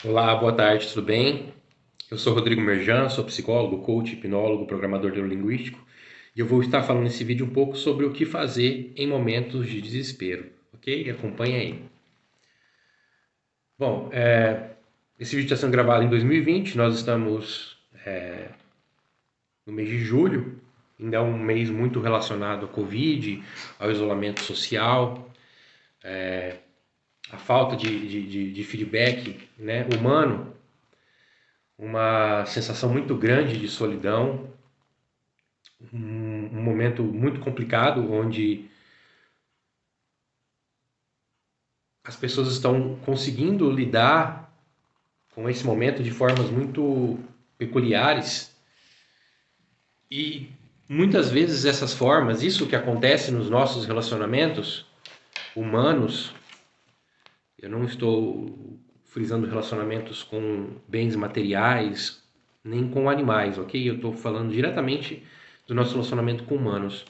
Olá, boa tarde, tudo bem? Eu sou Rodrigo Merjan, sou psicólogo, coach, hipnólogo, programador neurolinguístico e eu vou estar falando nesse vídeo um pouco sobre o que fazer em momentos de desespero, ok? Acompanha aí. Bom, esse vídeo está sendo gravado em 2020, nós estamos no mês de julho, ainda é um mês muito relacionado ao Covid, ao isolamento social, à falta de feedback, né, humano, uma sensação muito grande de solidão, um momento muito complicado onde as pessoas estão conseguindo lidar com esse momento de formas muito peculiares e muitas vezes essas formas, isso que acontece nos nossos relacionamentos humanos, eu não estou frisando relacionamentos com bens materiais nem com animais, ok? Eu estou falando diretamente do nosso relacionamento com humanos.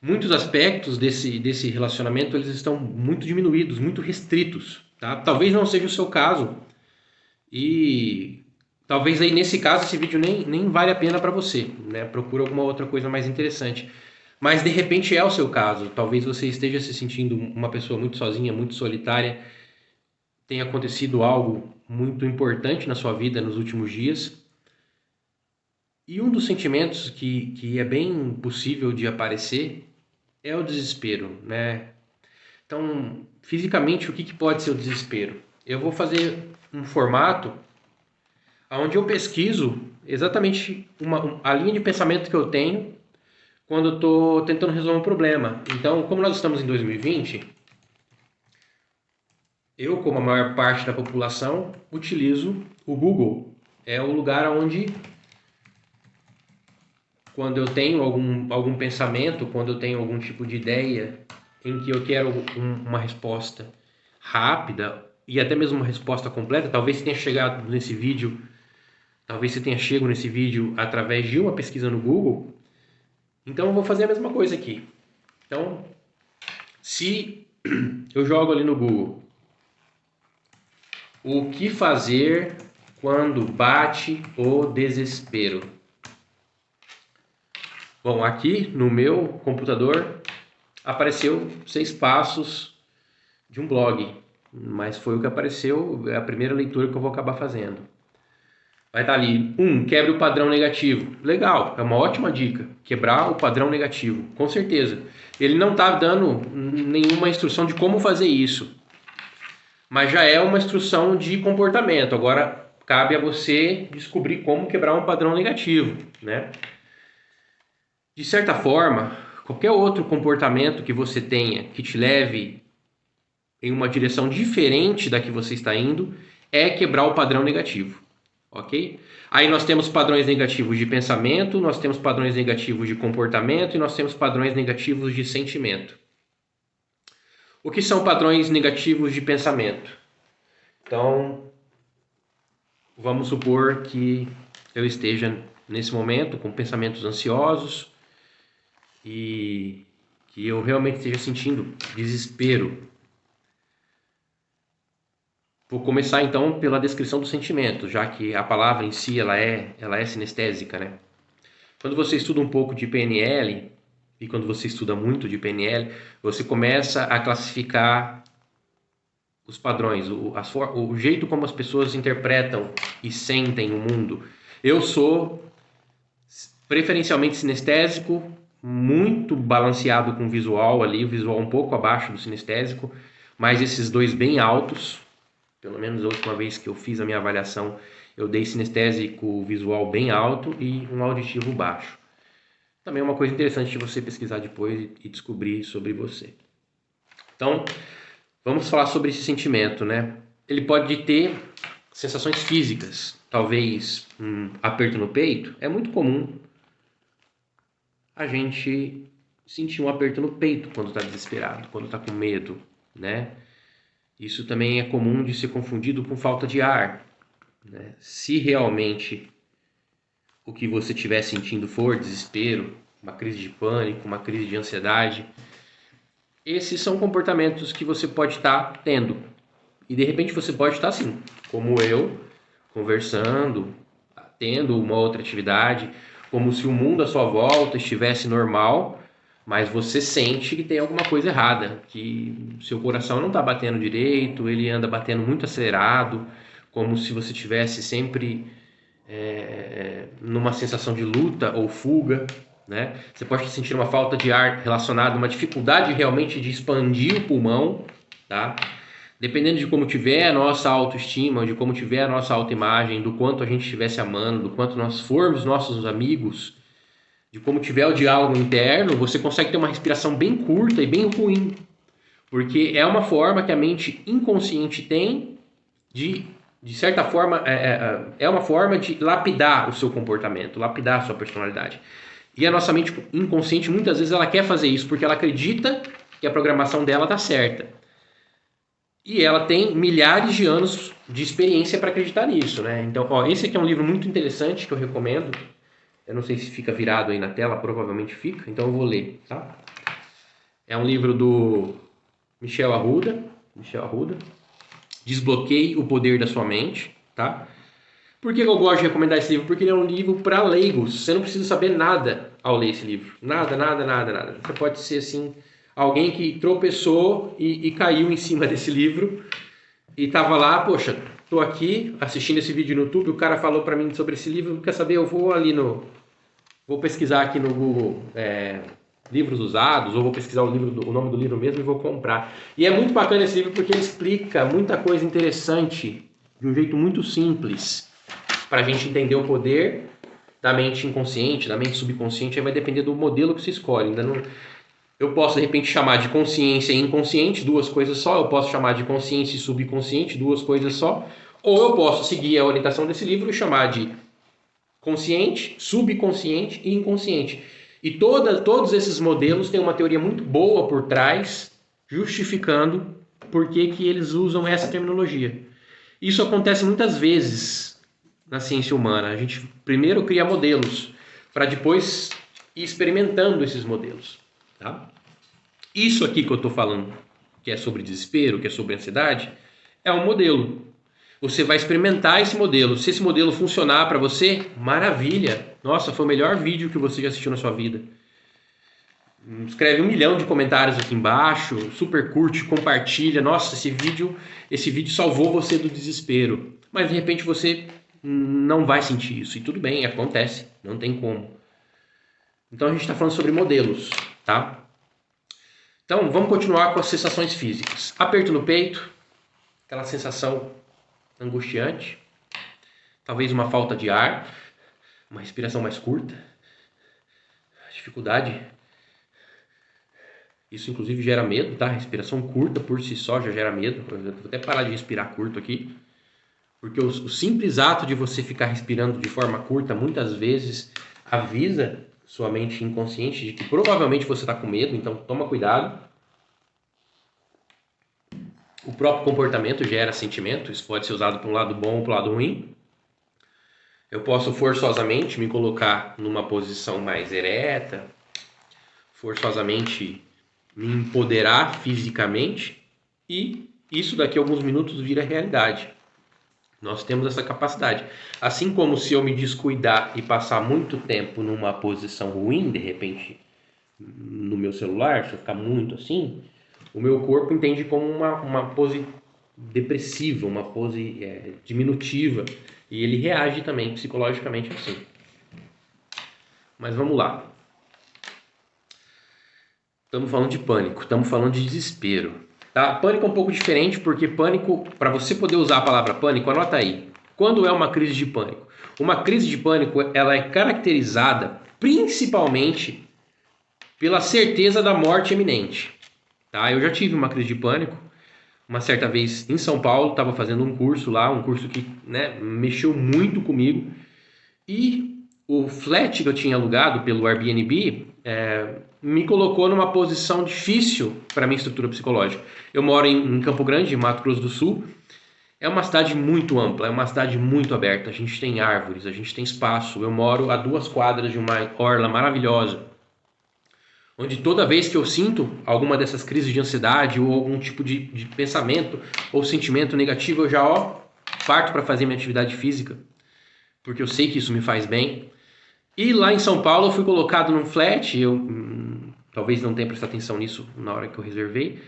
Muitos aspectos desse relacionamento eles estão muito diminuídos, muito restritos, tá? Talvez não seja o seu caso e talvez aí nesse caso esse vídeo nem vale a pena para você, né? Procura alguma outra coisa mais interessante. Mas de repente é o seu caso. Talvez você esteja se sentindo uma pessoa muito sozinha, muito solitária, tenha acontecido algo muito importante na sua vida nos últimos dias. E um dos sentimentos que é bem possível de aparecer é o desespero, né? Então, fisicamente, o que pode ser o desespero? Eu vou fazer um formato onde eu pesquiso exatamente a linha de pensamento que eu tenho quando eu estou tentando resolver um problema. Então, como nós estamos em 2020, eu, como a maior parte da população, utilizo o Google. É o lugar onde, quando eu tenho algum pensamento, quando eu tenho algum tipo de ideia em que eu quero uma resposta rápida e até mesmo uma resposta completa, talvez você tenha chegado nesse vídeo, talvez você tenha chegado nesse vídeo através de uma pesquisa no Google. Então eu vou fazer a mesma coisa aqui. Então, se eu jogo ali no Google, o que fazer quando bate o desespero? Bom, aqui no meu computador apareceu 6 passos de um blog, mas foi o que apareceu, é a primeira leitura que eu vou acabar fazendo. Vai estar ali, quebre o padrão negativo. Legal, é uma ótima dica. Quebrar o padrão negativo, com certeza. Ele não está dando nenhuma instrução de como fazer isso, mas já é uma instrução de comportamento. Agora, cabe a você descobrir como quebrar um padrão negativo, né? De certa forma, qualquer outro comportamento que você tenha que te leve em uma direção diferente da que você está indo é quebrar o padrão negativo, ok? Aí nós temos padrões negativos de pensamento, nós temos padrões negativos de comportamento e nós temos padrões negativos de sentimento. O que são padrões negativos de pensamento? Então, vamos supor que eu esteja nesse momento com pensamentos ansiosos e que eu realmente esteja sentindo desespero. Vou começar então pela descrição do sentimento, já que a palavra em si ela é sinestésica, né? Quando você estuda um pouco de PNL e quando você estuda muito de PNL, você começa a classificar os padrões, o jeito como as pessoas interpretam e sentem o mundo. Eu sou preferencialmente sinestésico, muito balanceado com o visual ali, o visual um pouco abaixo do sinestésico, mas esses dois bem altos. Pelo menos a última vez que eu fiz a minha avaliação, eu dei sinestésico visual bem alto e um auditivo baixo. Também é uma coisa interessante de você pesquisar depois e descobrir sobre você. Então, vamos falar sobre esse sentimento, né? Ele pode ter sensações físicas, talvez um aperto no peito. É muito comum a gente sentir um aperto no peito quando está desesperado, quando está com medo, né? Isso também é comum de ser confundido com falta de ar, né? Se realmente o que você estiver sentindo for desespero, uma crise de pânico, uma crise de ansiedade, esses são comportamentos que você pode estar tendo. E de repente você pode estar assim, como eu, conversando, tendo uma outra atividade, como se o mundo à sua volta estivesse normal, mas você sente que tem alguma coisa errada, que seu coração não está batendo direito, ele anda batendo muito acelerado, como se você tivesse sempre numa sensação de luta ou fuga, né? Você pode sentir uma falta de ar relacionada a uma dificuldade realmente de expandir o pulmão, tá? Dependendo de como tiver a nossa autoestima, de como tiver a nossa autoimagem, do quanto a gente estiver se amando, do quanto nós formos nossos amigos, de como tiver o diálogo interno, você consegue ter uma respiração bem curta e bem ruim, porque é uma forma que a mente inconsciente tem de certa forma, é uma forma de lapidar o seu comportamento, lapidar a sua personalidade. E a nossa mente inconsciente, muitas vezes, ela quer fazer isso porque ela acredita que a programação dela está certa. E ela tem milhares de anos de experiência para acreditar nisso, né? Então, ó, esse aqui é um livro muito interessante que eu recomendo. Eu não sei se fica virado aí na tela, provavelmente fica, então eu vou ler, tá? É um livro do Michel Arruda, Desbloqueie o Poder da Sua Mente, tá? Por que eu gosto de recomendar esse livro? Porque ele é um livro para leigos. Você não precisa saber nada ao ler esse livro. Nada. Você pode ser, assim, alguém que tropeçou e caiu em cima desse livro e tava lá, poxa, tô aqui assistindo esse vídeo no YouTube, o cara falou para mim sobre esse livro, quer saber, eu vou ali vou pesquisar aqui no Google livros usados, ou vou pesquisar o nome do livro mesmo e vou comprar. E é muito bacana esse livro porque ele explica muita coisa interessante de um jeito muito simples para a gente entender o poder da mente inconsciente, da mente subconsciente. Aí vai depender do modelo que você escolhe. Ainda não, eu posso de repente chamar de consciência e inconsciente, duas coisas só. Eu posso chamar de consciência e subconsciente, duas coisas só. Ou eu posso seguir a orientação desse livro e chamar de consciente, subconsciente e inconsciente. E todos esses modelos têm uma teoria muito boa por trás, justificando por que eles usam essa terminologia. Isso acontece muitas vezes na ciência humana. A gente primeiro cria modelos, para depois ir experimentando esses modelos. Tá? Isso aqui que eu estou falando, que é sobre desespero, que é sobre ansiedade, é um modelo. Você vai experimentar esse modelo. Se esse modelo funcionar para você, maravilha. Nossa, foi o melhor vídeo que você já assistiu na sua vida. Escreve 1 milhão de comentários aqui embaixo, super curte, compartilha. Nossa, esse vídeo salvou você do desespero. Mas de repente você não vai sentir isso. E tudo bem, acontece, não tem como. Então a gente está falando sobre modelos, tá? Então vamos continuar com as sensações físicas. Aperto no peito, aquela sensação angustiante, talvez uma falta de ar, uma respiração mais curta, dificuldade. Isso inclusive gera medo, tá? Respiração curta por si só já gera medo. Eu vou até parar de respirar curto aqui, porque o simples ato de você ficar respirando de forma curta muitas vezes avisa sua mente inconsciente de que provavelmente você está com medo, então toma cuidado. O próprio comportamento gera sentimento, isso pode ser usado para um lado bom ou para um lado ruim. Eu posso forçosamente me colocar numa posição mais ereta, forçosamente me empoderar fisicamente, e isso daqui a alguns minutos vira realidade. Nós temos essa capacidade. Assim como se eu me descuidar e passar muito tempo numa posição ruim, de repente, no meu celular, se eu ficar muito assim, o meu corpo entende como uma pose depressiva, uma pose diminutiva, e ele reage também psicologicamente assim. Mas vamos lá. Estamos falando de pânico, estamos falando de desespero. Tá? Pânico é um pouco diferente, porque pânico, para você poder usar a palavra pânico, anota aí. Quando é uma crise de pânico? Uma crise de pânico, ela é caracterizada principalmente pela certeza da morte iminente. Tá? Eu já tive uma crise de pânico, uma certa vez em São Paulo, estava fazendo um curso lá, um curso que mexeu muito comigo, e o flat que eu tinha alugado pelo Airbnb me colocou numa posição difícil para a minha estrutura psicológica. Eu moro em Campo Grande, Mato Grosso do Sul. É uma cidade muito ampla, é uma cidade muito aberta. A gente tem árvores, a gente tem espaço. Eu moro a 2 quadras de uma orla maravilhosa. onde toda vez que eu sinto alguma dessas crises de ansiedade ou algum tipo de pensamento ou sentimento negativo, eu já parto para fazer minha atividade física, porque eu sei que isso me faz bem. E lá em São Paulo eu fui colocado num flat, eu talvez não tenha prestado atenção nisso na hora que eu reservei,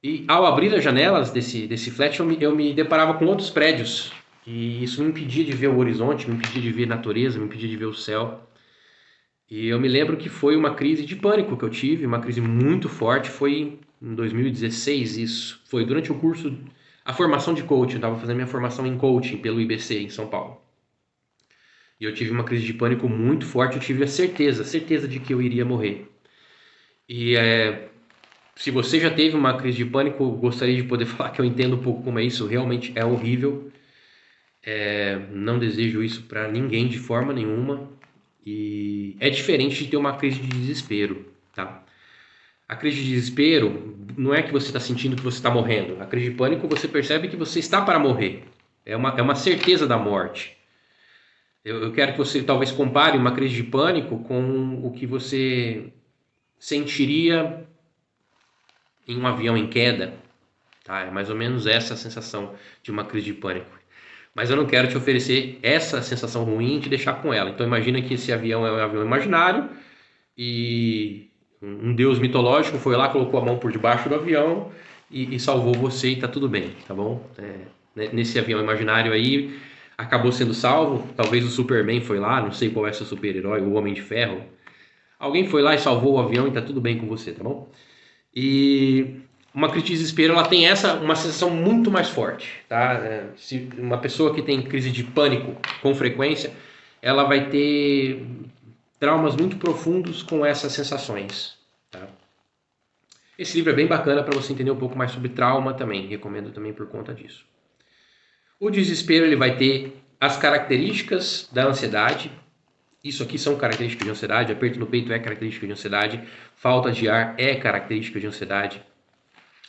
e ao abrir as janelas desse flat eu me deparava com outros prédios, e isso me impedia de ver o horizonte, me impedia de ver a natureza, me impedia de ver o céu. E eu me lembro que foi uma crise de pânico que eu tive, uma crise muito forte, foi em 2016 isso. Foi durante o curso, a formação de coaching, eu estava fazendo minha formação em coaching pelo IBC em São Paulo. E eu tive uma crise de pânico muito forte, eu tive a certeza de que eu iria morrer. E se você já teve uma crise de pânico, eu gostaria de poder falar que eu entendo um pouco como é isso, realmente é horrível. Não desejo isso para ninguém de forma nenhuma. E é diferente de ter uma crise de desespero, tá? A crise de desespero não é que você está sentindo que você está morrendo. A crise de pânico você percebe que você está para morrer. É uma certeza da morte. Eu quero que você talvez compare uma crise de pânico com o que você sentiria em um avião em queda, tá? É mais ou menos essa a sensação de uma crise de pânico. Mas eu não quero te oferecer essa sensação ruim e te deixar com ela. Então imagina que esse avião é um avião imaginário e um deus mitológico foi lá, colocou a mão por debaixo do avião e salvou você e tá tudo bem, tá bom? Nesse avião imaginário aí acabou sendo salvo, talvez o Superman foi lá, não sei qual é seu super-herói, o Homem de Ferro. Alguém foi lá e salvou o avião e tá tudo bem com você, tá bom? E uma crise de desespero, ela tem uma sensação muito mais forte, tá? Se uma pessoa que tem crise de pânico com frequência, ela vai ter traumas muito profundos com essas sensações, tá? Esse livro é bem bacana para você entender um pouco mais sobre trauma também, recomendo também por conta disso. O desespero, ele vai ter as características da ansiedade. Isso aqui são características de ansiedade, aperto no peito é característica de ansiedade, falta de ar é característica de ansiedade.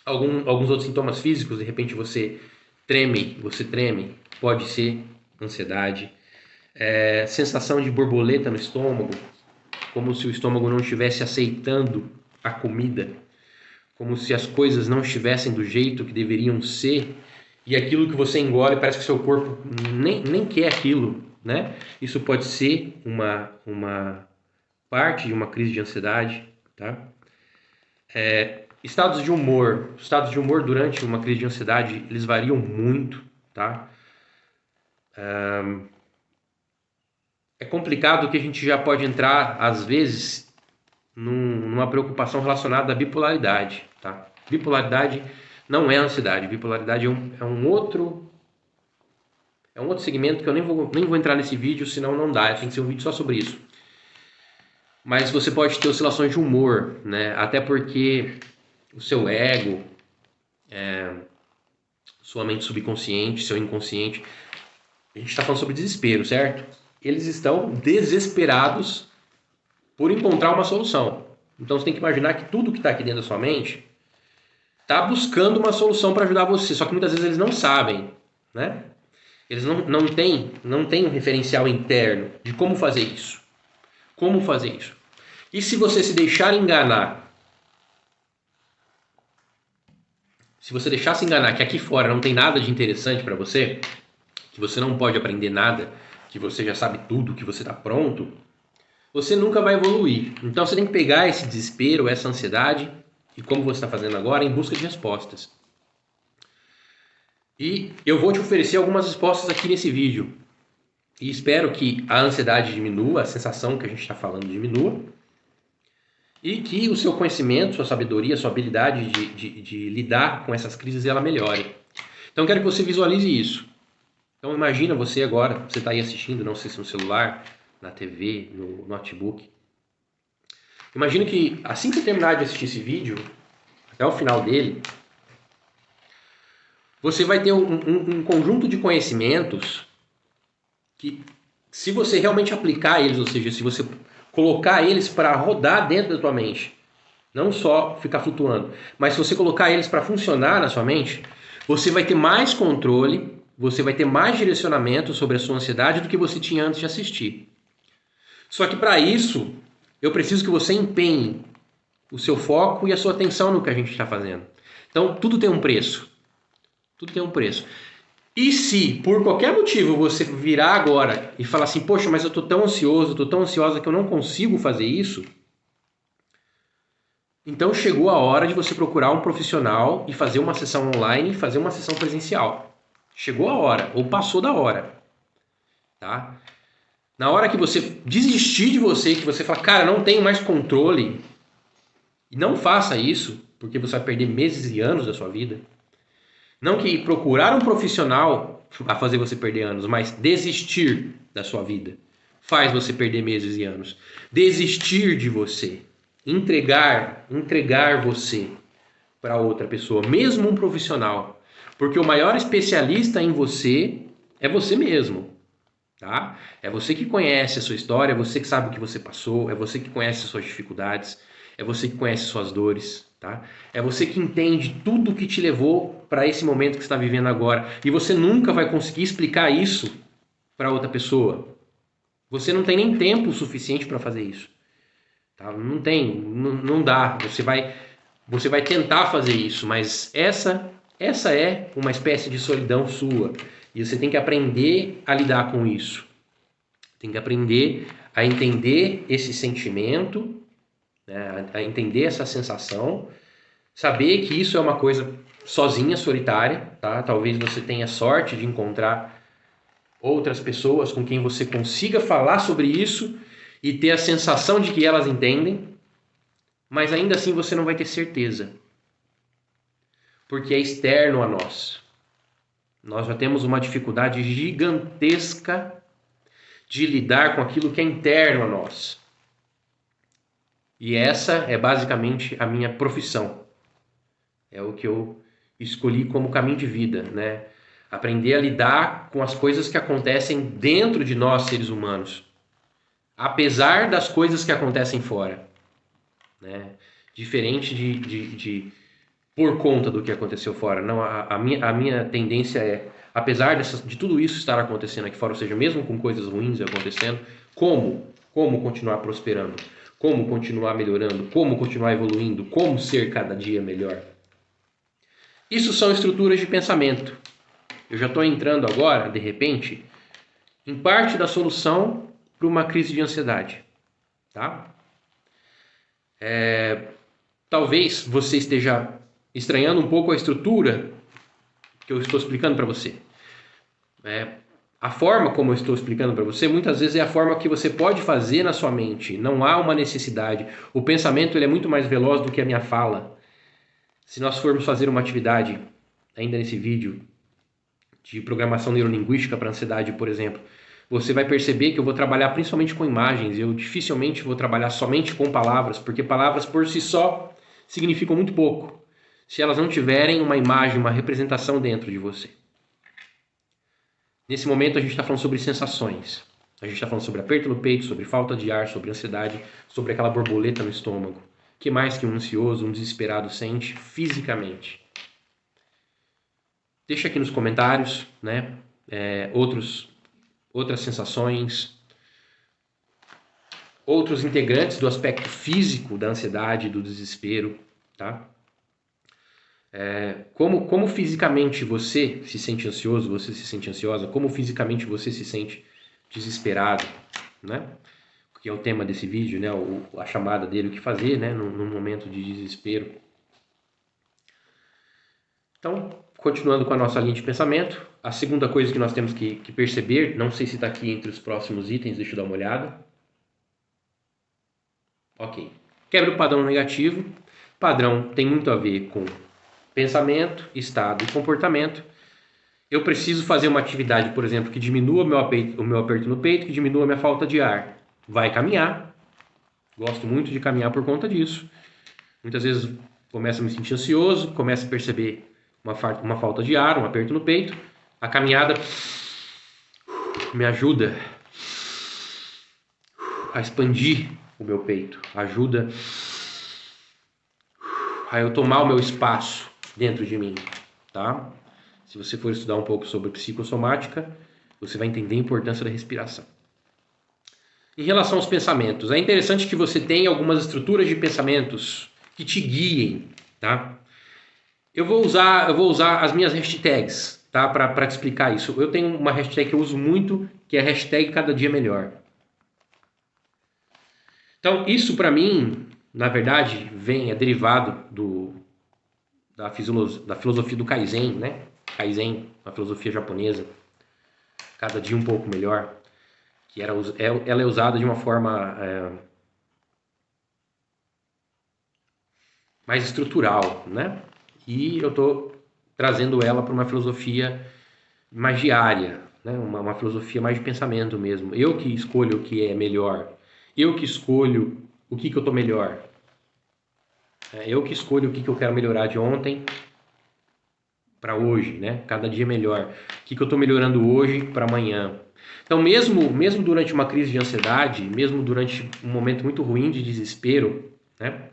Alguns outros sintomas físicos, de repente você treme, pode ser ansiedade. Sensação de borboleta no estômago, como se o estômago não estivesse aceitando a comida, como se as coisas não estivessem do jeito que deveriam ser, e aquilo que você engole parece que seu corpo nem quer aquilo, né? Isso pode ser uma parte de uma crise de ansiedade, tá? Estados de humor durante uma crise de ansiedade, eles variam muito, tá? É complicado que a gente já pode entrar, às vezes, numa preocupação relacionada à bipolaridade, tá? Bipolaridade não é ansiedade, bipolaridade é um outro segmento que eu nem vou entrar nesse vídeo, senão não dá, tem que ser um vídeo só sobre isso. Mas você pode ter oscilações de humor, né? Até porque o seu ego, sua mente subconsciente, seu inconsciente, a gente está falando sobre desespero, certo? Eles estão desesperados por encontrar uma solução. Então você tem que imaginar que tudo que está aqui dentro da sua mente está buscando uma solução para ajudar você, só que muitas vezes eles não sabem, né? Eles não têm um referencial interno de como fazer isso. Como fazer isso? E se você se deixar enganar? Se você deixar se enganar que aqui fora não tem nada de interessante para você, que você não pode aprender nada, que você já sabe tudo, que você está pronto, você nunca vai evoluir. Então você tem que pegar esse desespero, essa ansiedade, e como você está fazendo agora, em busca de respostas. E eu vou te oferecer algumas respostas aqui nesse vídeo. E espero que a ansiedade diminua, a sensação que a gente está falando diminua, e que o seu conhecimento, sua sabedoria, sua habilidade de lidar com essas crises, ela melhore. Então eu quero que você visualize isso. Então imagina você agora, você está aí assistindo, não sei se no celular, na TV, no notebook. Imagina que assim que você terminar de assistir esse vídeo, até o final dele, você vai ter um conjunto de conhecimentos que, se você realmente aplicar eles, ou seja, se você colocar eles para rodar dentro da tua mente, não só ficar flutuando, mas se você colocar eles para funcionar na sua mente, você vai ter mais controle, você vai ter mais direcionamento sobre a sua ansiedade do que você tinha antes de assistir. Só que para isso, eu preciso que você empenhe o seu foco e a sua atenção no que a gente está fazendo. Então, tudo tem um preço. Tudo tem um preço. E se, por qualquer motivo, você virar agora e falar assim, poxa, mas eu estou tão ansioso, estou tão ansiosa que eu não consigo fazer isso, então chegou a hora de você procurar um profissional e fazer uma sessão online e fazer uma sessão presencial. Chegou a hora, ou passou da hora. Tá? Na hora que você desistir de você, que você fala, cara, não tenho mais controle, e não faça isso, porque você vai perder meses e anos da sua vida. Não que procurar um profissional vai fazer você perder anos, mas desistir da sua vida faz você perder meses e anos. Desistir de você, entregar você para outra pessoa, mesmo um profissional, porque o maior especialista em você é você mesmo. Tá? É você que conhece a sua história, é você que sabe o que você passou, é você que conhece as suas dificuldades, é você que conhece suas dores, tá? É você que entende tudo que te levou para esse momento que você está vivendo agora. E você nunca vai conseguir explicar isso para outra pessoa. Você não tem nem tempo suficiente para fazer isso. Tá? Não tem, não dá. Você vai tentar fazer isso, mas essa é uma espécie de solidão sua. E você tem que aprender a lidar com isso. Tem que aprender a entender esse sentimento, né? A entender essa sensação, saber que isso é uma coisa sozinha, solitária, tá? Talvez você tenha sorte de encontrar outras pessoas com quem você consiga falar sobre isso e ter a sensação de que elas entendem, mas ainda assim você não vai ter certeza, porque é externo a nós. Nós já temos uma dificuldade gigantesca de lidar com aquilo que é interno a nós. E essa é basicamente a minha profissão. É o que eu escolhi como caminho de vida, né? Aprender a lidar com as coisas que acontecem dentro de nós, seres humanos, apesar das coisas que acontecem fora, né? Diferente de por conta do que aconteceu fora. Não, a minha tendência é, apesar de tudo isso estar acontecendo aqui fora, ou seja, mesmo com coisas ruins acontecendo, como continuar prosperando, como continuar melhorando, como continuar evoluindo, como ser cada dia melhor. Isso são estruturas de pensamento. Eu já estou entrando agora, de repente, em parte da solução para uma crise de ansiedade. Tá? Talvez você esteja estranhando um pouco a estrutura que eu estou explicando para você. A forma como eu estou explicando para você, muitas vezes é a forma que você pode fazer na sua mente. Não há uma necessidade. O pensamento ele é muito mais veloz do que a minha fala. Se nós formos fazer uma atividade, ainda nesse vídeo, de programação neurolinguística para ansiedade, por exemplo, você vai perceber que eu vou trabalhar principalmente com imagens. Eu dificilmente vou trabalhar somente com palavras, porque palavras por si só significam muito pouco, se elas não tiverem uma imagem, uma representação dentro de você. Nesse momento a gente está falando sobre sensações. A gente está falando sobre aperto no peito, sobre falta de ar, sobre ansiedade, sobre aquela borboleta no estômago. O que mais que um ansioso, um desesperado sente fisicamente? Deixa aqui nos comentários, né? Outras sensações, outros integrantes do aspecto físico da ansiedade, do desespero, tá? Como fisicamente você se sente ansioso, você se sente ansiosa, como fisicamente você se sente desesperado, né? Que é o tema desse vídeo, né? A chamada dele, o que fazer, né? Num momento de desespero. Então, continuando com a nossa linha de pensamento, a segunda coisa que nós temos que perceber, não sei se está aqui entre os próximos itens, deixa eu dar uma olhada. Ok. Quebra o padrão negativo. Padrão tem muito a ver com pensamento, estado e comportamento. Eu preciso fazer uma atividade, por exemplo, que diminua o meu aperto no peito, que diminua a minha falta de ar. Vai caminhar. Gosto muito de caminhar por conta disso. Muitas vezes começo a me sentir ansioso, começo a perceber uma falta de ar, um aperto no peito. A caminhada me ajuda a expandir o meu peito, ajuda a eu tomar o meu espaço dentro de mim, tá? Se você for estudar um pouco sobre psicossomática, você vai entender a importância da respiração. Em relação aos pensamentos, é interessante que você tenha algumas estruturas de pensamentos que te guiem, tá? Eu vou usar as minhas hashtags, tá? Para te explicar isso. Eu tenho uma hashtag que eu uso muito, que é a hashtag cada dia melhor. Então, isso para mim, na verdade, é derivado da filosofia do Kaizen, né? Kaizen, uma filosofia japonesa, cada dia um pouco melhor, que ela é usada de uma forma mais estrutural, né? E eu estou trazendo ela para uma filosofia mais diária, né? Uma filosofia mais de pensamento mesmo. Eu que escolho o que é melhor, eu que escolho o que eu estou melhor, eu que escolho o que eu quero melhorar de ontem para hoje, né? Cada dia melhor. O que eu estou melhorando hoje para amanhã. Então, mesmo durante uma crise de ansiedade, mesmo durante um momento muito ruim de desespero, né?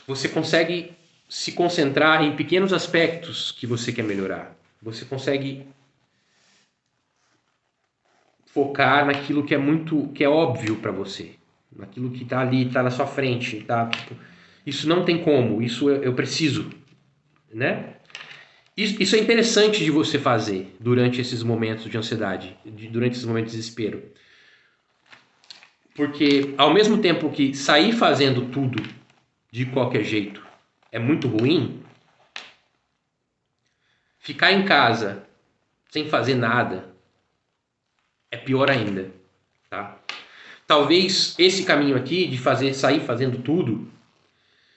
Você consegue se concentrar em pequenos aspectos que você quer melhorar. Você consegue focar naquilo que é óbvio para você, naquilo que está ali, está na sua frente, tá? Tipo, isso não tem como, isso eu preciso, né? Isso é interessante de você fazer durante esses momentos de ansiedade, durante esses momentos de desespero. Porque ao mesmo tempo que sair fazendo tudo de qualquer jeito é muito ruim, ficar em casa sem fazer nada é pior ainda, tá? Talvez esse caminho aqui de sair fazendo tudo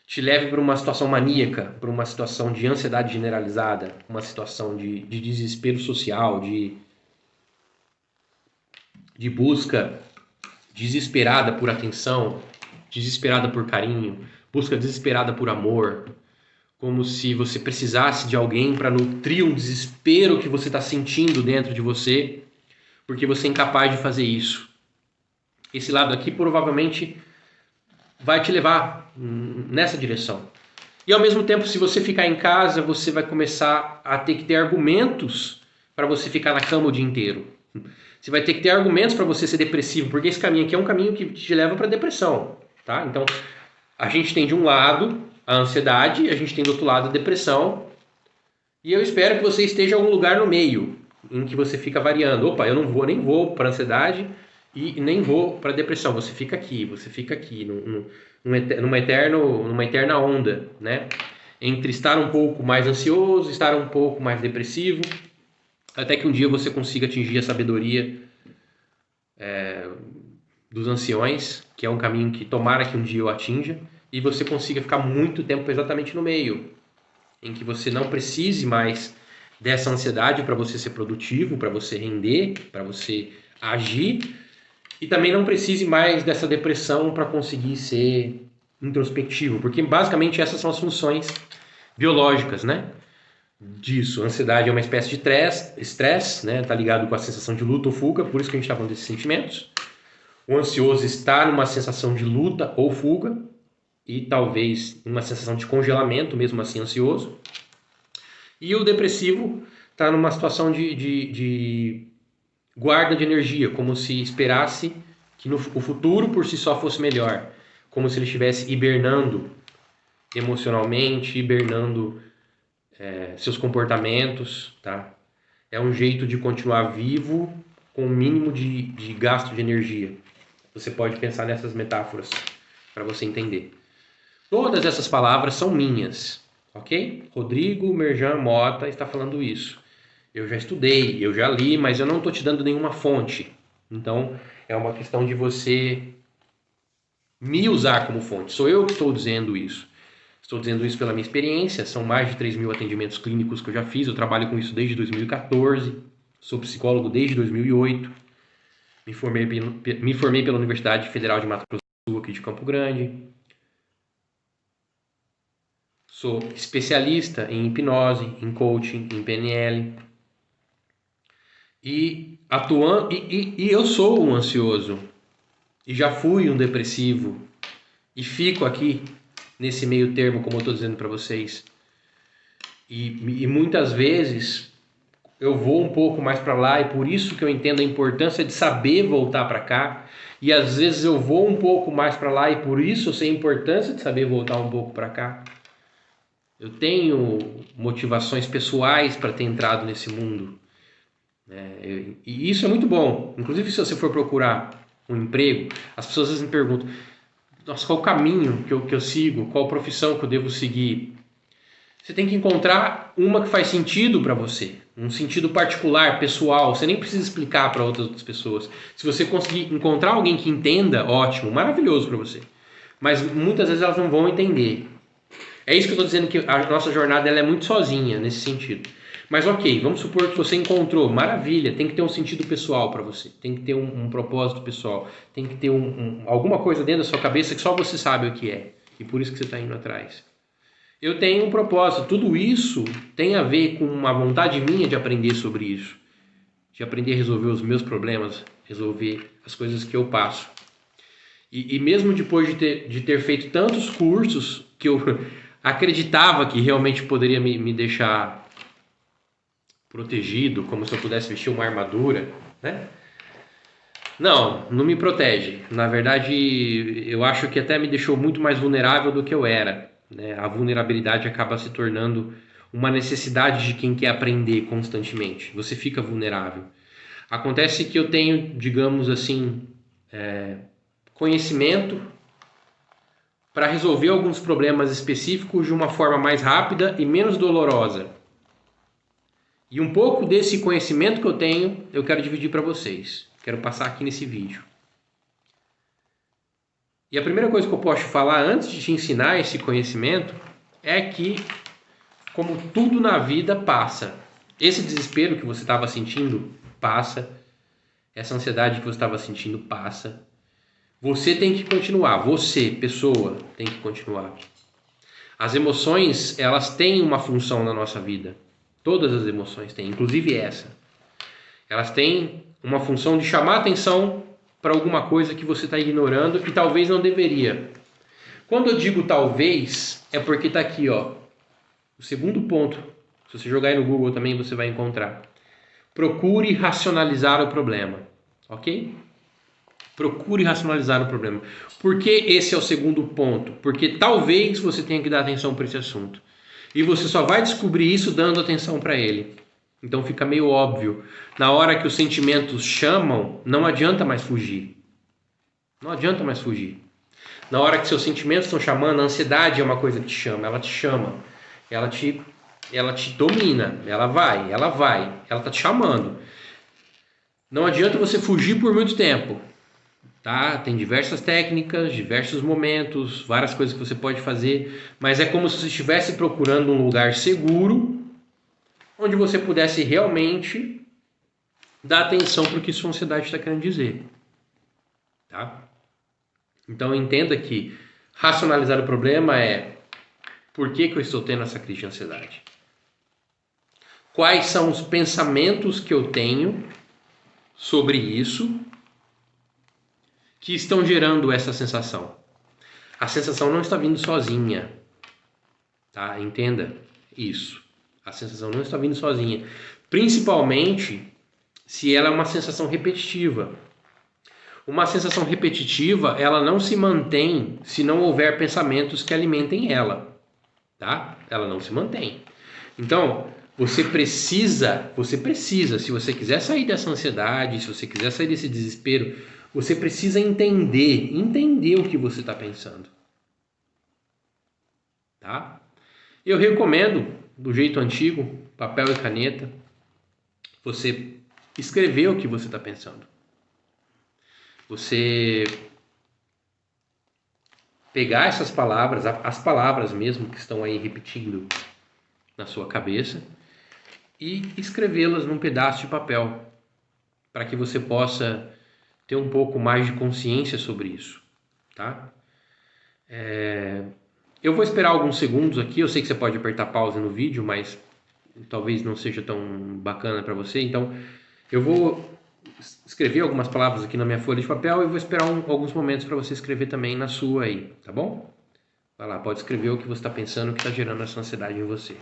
te leve para uma situação maníaca, para uma situação de ansiedade generalizada, uma situação de desespero social, de busca desesperada por atenção, desesperada por carinho, busca desesperada por amor, como se você precisasse de alguém para nutrir um desespero que você está sentindo dentro de você, porque você é incapaz de fazer isso. Esse lado aqui provavelmente vai te levar nessa direção. E ao mesmo tempo, se você ficar em casa, você vai começar a ter que ter argumentos para você ficar na cama o dia inteiro. Você vai ter que ter argumentos para você ser depressivo, porque esse caminho aqui é um caminho que te leva para a depressão, tá? Então, a gente tem de um lado a ansiedade, a gente tem do outro lado a depressão, e eu espero que você esteja em algum lugar no meio, em que você fica variando. Opa, eu nem vou para a ansiedade e nem vou para a depressão. Você fica aqui, numa eterna onda, né? Entre estar um pouco mais ansioso, estar um pouco mais depressivo, até que um dia você consiga atingir a sabedoria dos anciões, que é um caminho que tomara que um dia eu atinja, e você consiga ficar muito tempo exatamente no meio, em que você não precise mais dessa ansiedade para você ser produtivo, para você render, para você agir, e também não precise mais dessa depressão para conseguir ser introspectivo, porque basicamente essas são as funções biológicas, né? Disso. A ansiedade é uma espécie de estresse, né? Tá ligado com a sensação de luta ou fuga, por isso que a gente está falando desses sentimentos. O ansioso está numa sensação de luta ou fuga e talvez uma sensação de congelamento, mesmo assim ansioso. E o depressivo está numa situação de guarda de energia, como se esperasse que o futuro por si só fosse melhor, como se ele estivesse hibernando emocionalmente, hibernando seus comportamentos, tá? É um jeito de continuar vivo com o mínimo de gasto de energia. Você pode pensar nessas metáforas para você entender. Todas essas palavras são minhas, ok? Rodrigo Merjan Mota está falando isso. Eu já estudei, eu já li, mas eu não estou te dando nenhuma fonte. Então, é uma questão de você me usar como fonte. Sou eu que estou dizendo isso. Estou dizendo isso pela minha experiência, são mais de 3.000 atendimentos clínicos que eu já fiz, eu trabalho com isso desde 2014, sou psicólogo desde 2008, me formei pela Universidade Federal de Mato Grosso do Sul, aqui de Campo Grande, sou especialista em hipnose, em coaching, em PNL, e eu sou um ansioso, e já fui um depressivo, e fico aqui nesse meio termo, como eu estou dizendo para vocês. E muitas vezes eu vou um pouco mais para lá e por isso que eu entendo a importância de saber voltar para cá. E às vezes eu vou um pouco mais para lá e por isso eu sei a importância de saber voltar um pouco para cá. Eu tenho motivações pessoais para ter entrado nesse mundo. E isso é muito bom. Inclusive, se você for procurar um emprego, as pessoas às vezes me perguntam: nossa, qual o caminho que eu sigo? Qual profissão que eu devo seguir? Você tem que encontrar uma que faz sentido para você, um sentido particular, pessoal. Você nem precisa explicar para outras pessoas. Se você conseguir encontrar alguém que entenda, ótimo, maravilhoso para você. Mas muitas vezes elas não vão entender. É isso que eu estou dizendo, que a nossa jornada ela é muito sozinha nesse sentido. Mas ok, vamos supor que você encontrou, maravilha, tem que ter um sentido pessoal para você, tem que ter um propósito pessoal, tem que ter alguma coisa dentro da sua cabeça que só você sabe o que é, e por isso que você está indo atrás. Eu tenho um propósito, tudo isso tem a ver com uma vontade minha de aprender sobre isso, de aprender a resolver os meus problemas, resolver as coisas que eu passo. E mesmo depois de ter feito tantos cursos que eu acreditava que realmente poderia me deixar protegido, como se eu pudesse vestir uma armadura, né? Não me protege. Na verdade, eu acho que até me deixou muito mais vulnerável do que eu era, né? A vulnerabilidade acaba se tornando uma necessidade de quem quer aprender constantemente. Você fica vulnerável. Acontece que eu tenho, digamos assim, conhecimento para resolver alguns problemas específicos de uma forma mais rápida e menos dolorosa. E um pouco desse conhecimento que eu tenho, eu quero dividir para vocês. Quero passar aqui nesse vídeo. E a primeira coisa que eu posso falar antes de te ensinar esse conhecimento é que, como tudo na vida, passa. Esse desespero que você estava sentindo, passa. Essa ansiedade que você estava sentindo, passa. Você tem que continuar. Você, pessoa, tem que continuar. As emoções, elas têm uma função na nossa vida. Todas as emoções têm, inclusive essa. Elas têm uma função de chamar atenção para alguma coisa que você está ignorando e talvez não deveria. Quando eu digo talvez, é porque está aqui, ó, o segundo ponto. Se você jogar aí no Google também, você vai encontrar. Procure racionalizar o problema, ok? Procure racionalizar o problema. Por que esse é o segundo ponto? Porque talvez você tenha que dar atenção para esse assunto. E você só vai descobrir isso dando atenção para ele. Então fica meio óbvio. Na hora que os sentimentos chamam, não adianta mais fugir. Não adianta mais fugir. Na hora que seus sentimentos estão chamando, a ansiedade é uma coisa que te chama. Ela te chama. Ela te domina. Ela está te chamando. Não adianta você fugir por muito tempo. Tá? Tem diversas técnicas, diversos momentos, várias coisas que você pode fazer, mas é como se você estivesse procurando um lugar seguro onde você pudesse realmente dar atenção para o que sua ansiedade está querendo dizer. Tá? Então entenda que racionalizar o problema é: por que eu estou tendo essa crise de ansiedade? Quais são os pensamentos que eu tenho sobre isso que estão gerando essa sensação? A sensação não está vindo sozinha, tá? Entenda isso. A sensação não está vindo sozinha, principalmente se ela é uma sensação repetitiva. Uma sensação repetitiva, ela não se mantém se não houver pensamentos que alimentem ela, tá? Ela não se mantém. Então, você precisa, se você quiser sair dessa ansiedade, se você quiser sair desse desespero, você precisa entender o que você está pensando, tá? Eu recomendo, do jeito antigo, papel e caneta, você escrever o que você está pensando. Você pegar essas palavras, as palavras mesmo que estão aí repetindo na sua cabeça, e escrevê-las num pedaço de papel, para que você possa ter um pouco mais de consciência sobre isso, tá? Eu vou esperar alguns segundos aqui. Eu sei que você pode apertar pause no vídeo, mas talvez não seja tão bacana para você. Então, eu vou escrever algumas palavras aqui na minha folha de papel e vou esperar alguns momentos para você escrever também na sua aí, tá bom? Vai lá, pode escrever o que você está pensando, que está gerando essa ansiedade em você.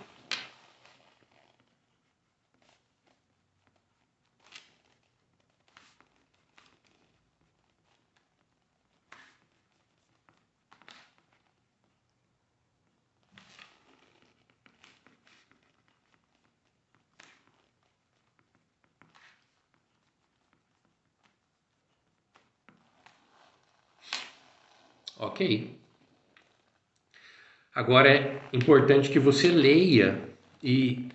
Ok. Agora é importante que você leia e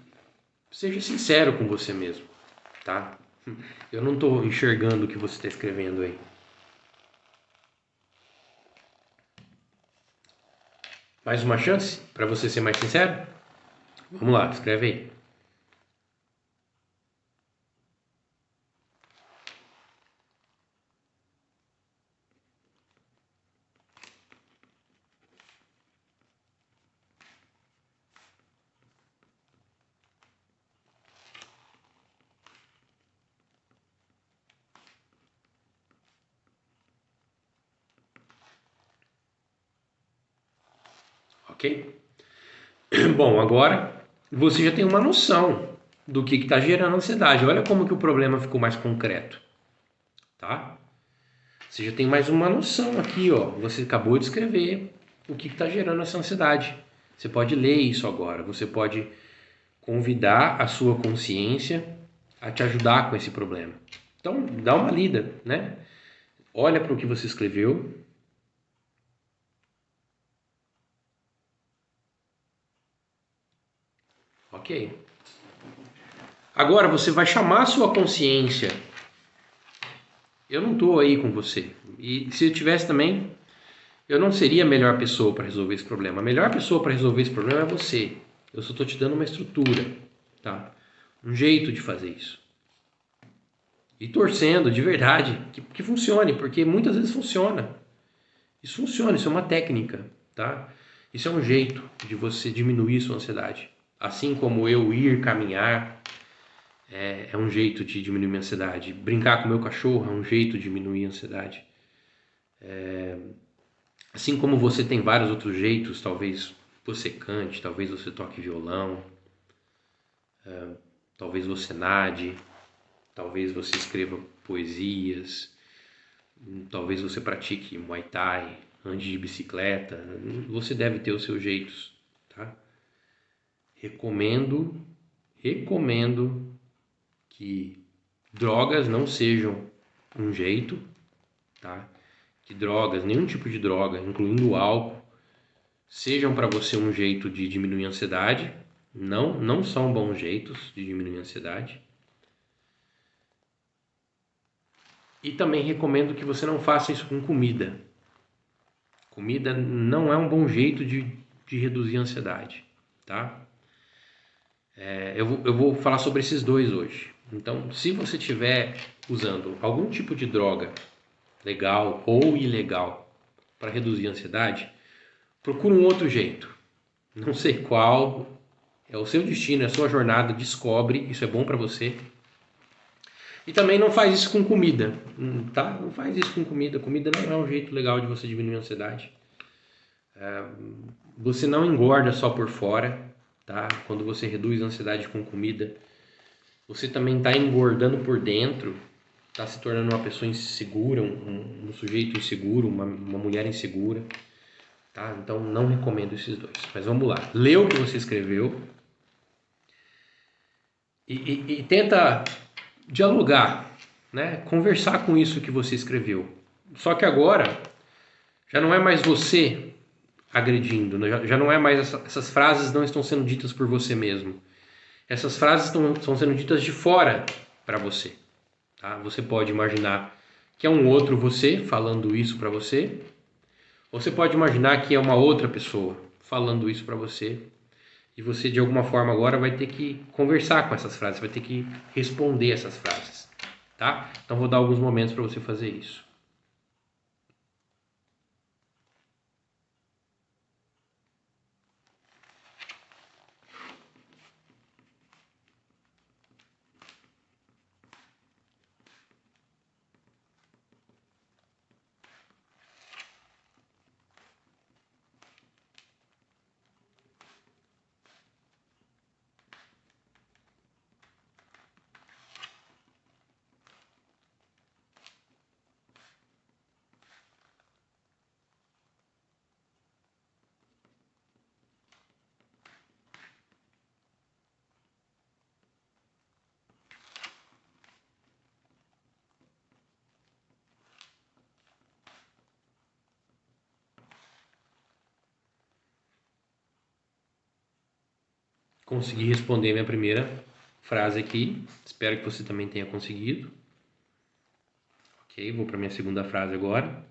seja sincero com você mesmo, tá? Eu não estou enxergando o que você está escrevendo aí. Mais uma chance para você ser mais sincero? Vamos lá, escreve aí. Ok? Bom, agora você já tem uma noção do que está gerando ansiedade. Olha como que o problema ficou mais concreto, tá? Você já tem mais uma noção aqui, ó. Você acabou de escrever o que está gerando essa ansiedade. Você pode ler isso agora. Você pode convidar a sua consciência a te ajudar com esse problema. Então, dá uma lida, né? Olha para o que você escreveu. Ok. Agora você vai chamar a sua consciência. Eu não estou aí com você. E se eu tivesse também, eu não seria a melhor pessoa para resolver esse problema. A melhor pessoa para resolver esse problema é você. Eu só estou te dando uma estrutura, tá? Um jeito de fazer isso. E torcendo de verdade que funcione, porque muitas vezes funciona. Isso funciona, isso é uma técnica, tá? Isso é um jeito de você diminuir sua ansiedade. Assim como eu ir caminhar é um jeito de diminuir minha ansiedade. Brincar com meu cachorro é um jeito de diminuir a ansiedade. Assim como você tem vários outros jeitos, talvez você cante, talvez você toque violão, talvez você nade, talvez você escreva poesias, talvez você pratique Muay Thai, ande de bicicleta. Você deve ter os seus jeitos, tá? Recomendo que drogas não sejam um jeito, tá? Que drogas, nenhum tipo de droga, incluindo o álcool, sejam para você um jeito de diminuir a ansiedade. Não são bons jeitos de diminuir a ansiedade. E também recomendo que você não faça isso com comida. Comida não é um bom jeito de reduzir a ansiedade, tá? Eu vou falar sobre esses dois hoje. Então, se você estiver usando algum tipo de droga, legal ou ilegal, para reduzir a ansiedade, procura um outro jeito. Não sei qual, é o seu destino, é a sua jornada, descobre, isso é bom para você. E também não faz isso com comida, tá? Não faz isso com comida. Comida não é um jeito legal de você diminuir a ansiedade. Você não engorda só por fora, tá? Quando você reduz a ansiedade com comida, você também está engordando por dentro, está se tornando uma pessoa insegura, um sujeito inseguro, uma mulher insegura, tá? Então não recomendo esses dois. Mas vamos lá, lê o que você escreveu e tenta dialogar, né? Conversar com isso que você escreveu. Só que agora já não é mais você agredindo, né? Já não é mais essas frases não estão sendo ditas por você mesmo. Essas frases estão sendo ditas de fora para você. Tá? Você pode imaginar que é um outro você falando isso para você, ou você pode imaginar que é uma outra pessoa falando isso para você, e você de alguma forma agora vai ter que conversar com essas frases, vai ter que responder essas frases, tá? Então vou dar alguns momentos para você fazer isso. consegui responder minha primeira frase aqui. Espero que você também tenha conseguido. Ok, vou para minha segunda frase agora.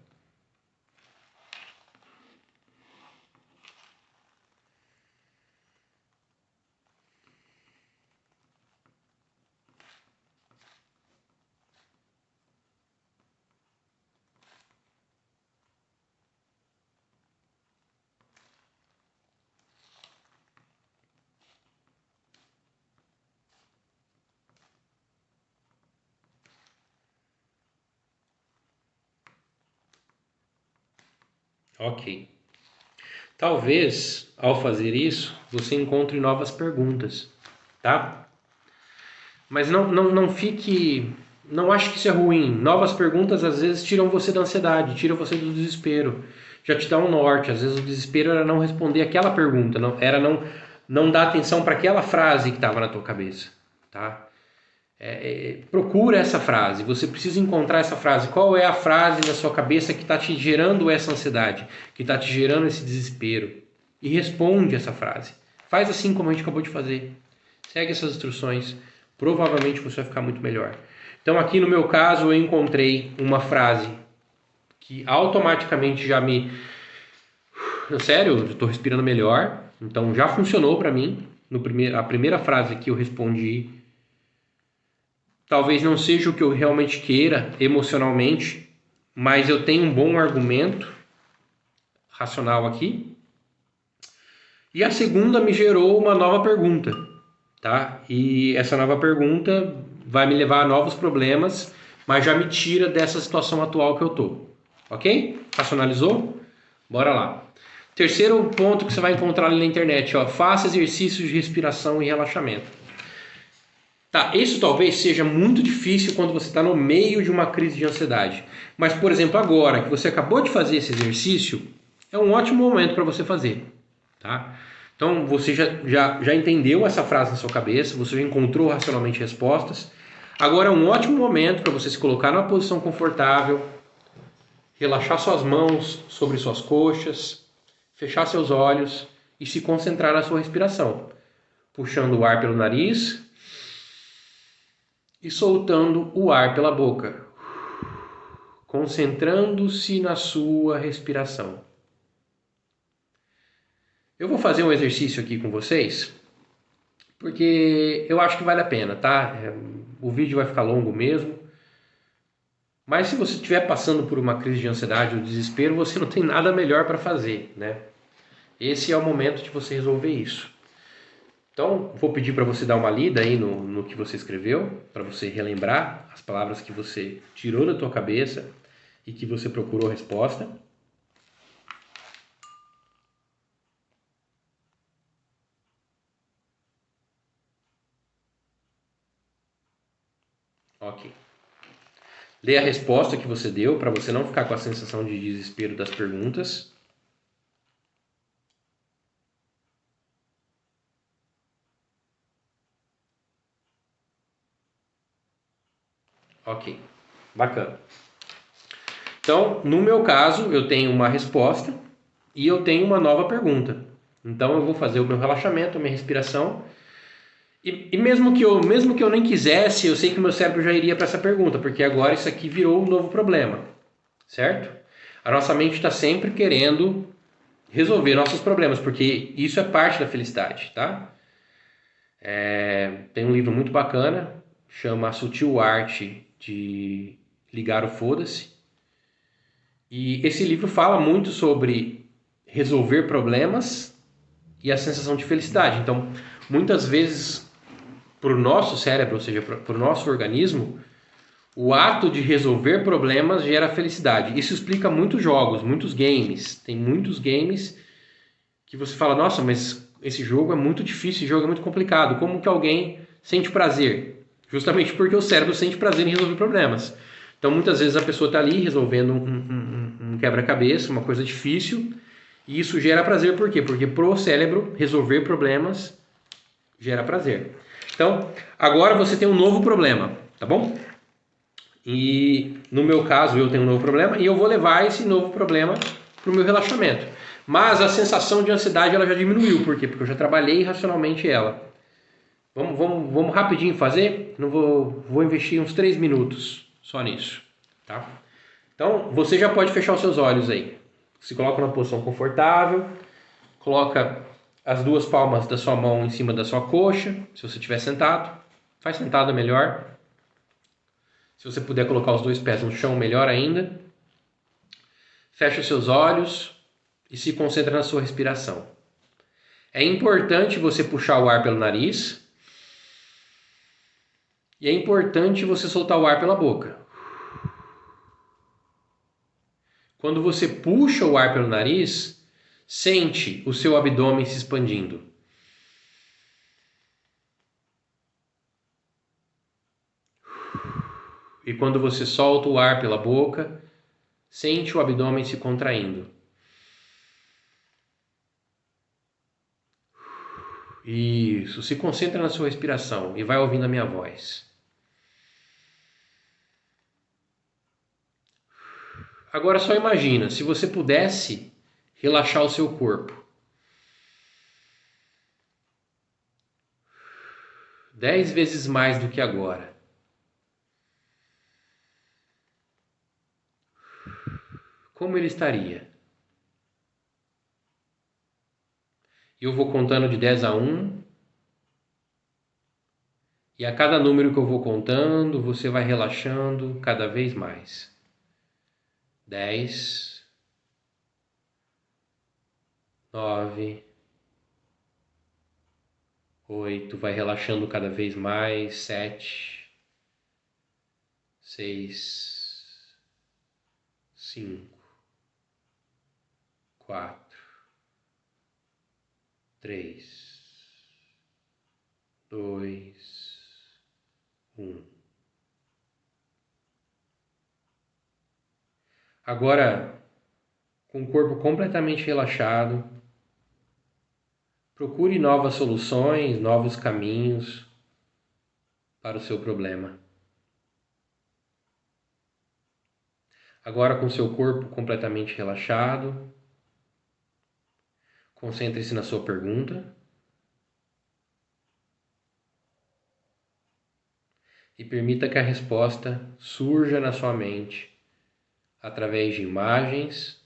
Ok. Talvez, ao fazer isso, você encontre novas perguntas, tá? Mas não fique... Não acho que isso é ruim. Novas perguntas, às vezes, tiram você da ansiedade, tiram você do desespero. Já te dá um norte. Às vezes, o desespero era não responder aquela pergunta, era não dar atenção para aquela frase que estava na tua cabeça, tá? Procura essa frase, você precisa encontrar essa frase. Qual é a frase na sua cabeça que está te gerando essa ansiedade, que está te gerando esse desespero? E responde essa frase. Faz assim como a gente acabou de fazer. Segue essas instruções, provavelmente você vai ficar muito melhor. Então aqui no meu caso eu encontrei uma frase que automaticamente já me... Sério, eu estou respirando melhor, então já funcionou para mim. A primeira frase que eu respondi talvez não seja o que eu realmente queira emocionalmente, mas eu tenho um bom argumento racional aqui. E a segunda me gerou uma nova pergunta, tá? E essa nova pergunta vai me levar a novos problemas, mas já me tira dessa situação atual que eu tô. Ok? Racionalizou? Bora lá. Terceiro ponto que você vai encontrar ali na internet, ó, faça exercícios de respiração e relaxamento. Tá, isso talvez seja muito difícil quando você está no meio de uma crise de ansiedade. Mas, por exemplo, agora que você acabou de fazer esse exercício, é um ótimo momento para você fazer. Tá? Então, você já entendeu essa frase na sua cabeça, você já encontrou racionalmente respostas. Agora é um ótimo momento para você se colocar numa posição confortável, relaxar suas mãos sobre suas coxas, fechar seus olhos e se concentrar na sua respiração. Puxando o ar pelo nariz e soltando o ar pela boca, concentrando-se na sua respiração. Eu vou fazer um exercício aqui com vocês, porque eu acho que vale a pena, tá? O vídeo vai ficar longo mesmo, mas se você estiver passando por uma crise de ansiedade ou desespero, você não tem nada melhor para fazer, né? Esse é o momento de você resolver isso. Então, vou pedir para você dar uma lida aí no que você escreveu, para você relembrar as palavras que você tirou da tua cabeça e que você procurou resposta. Ok. Lê a resposta que você deu para você não ficar com a sensação de desespero das perguntas. Ok, bacana. Então, no meu caso, eu tenho uma resposta e eu tenho uma nova pergunta. Então, eu vou fazer o meu relaxamento, a minha respiração. E mesmo que eu nem quisesse, eu sei que o meu cérebro já iria para essa pergunta, porque agora isso aqui virou um novo problema, certo? A nossa mente está sempre querendo resolver nossos problemas, porque isso é parte da felicidade, tá? Tem um livro muito bacana, chama A Sutil Arte de Ligar o Foda-se. E esse livro fala muito sobre resolver problemas e a sensação de felicidade. Então, muitas vezes, para o nosso cérebro, ou seja, para o nosso organismo, o ato de resolver problemas gera felicidade. Isso explica muitos jogos, muitos games. Tem muitos games que você fala, nossa, mas esse jogo é muito difícil, esse jogo é muito complicado. Como que alguém sente prazer? Justamente porque o cérebro sente prazer em resolver problemas. Então, muitas vezes a pessoa está ali resolvendo um quebra-cabeça, uma coisa difícil, e isso gera prazer. Por quê? Porque para o cérebro, resolver problemas gera prazer. Então, agora você tem um novo problema, tá bom? E no meu caso, eu tenho um novo problema e eu vou levar esse novo problema para o meu relaxamento. Mas a sensação de ansiedade ela já diminuiu. Por quê? Porque eu já trabalhei racionalmente ela. Vamos rapidinho fazer? Não vou investir uns 3 minutos só nisso, tá? Então, você já pode fechar os seus olhos aí. Se coloca numa posição confortável, coloca as duas palmas da sua mão em cima da sua coxa, se você estiver sentado. Faz sentado é melhor. Se você puder colocar os dois pés no chão, melhor ainda. Fecha os seus olhos e se concentra na sua respiração. É importante você puxar o ar pelo nariz e é importante você soltar o ar pela boca. Quando você puxa o ar pelo nariz, sente o seu abdômen se expandindo. E quando você solta o ar pela boca, sente o abdômen se contraindo. Isso, se concentra na sua respiração e vai ouvindo a minha voz. Agora só imagina, se você pudesse relaxar o seu corpo. 10 vezes mais do que agora. Como ele estaria? Eu vou contando de 10 a 1. E a cada número que eu vou contando, você vai relaxando cada vez mais. 10, 9, 8, vai relaxando cada vez mais. 7, 6, 5, 4, 3, 2, 1. Agora, com o corpo completamente relaxado, procure novas soluções, novos caminhos para o seu problema. Agora, com seu corpo completamente relaxado, concentre-se na sua pergunta e permita que a resposta surja na sua mente através de imagens,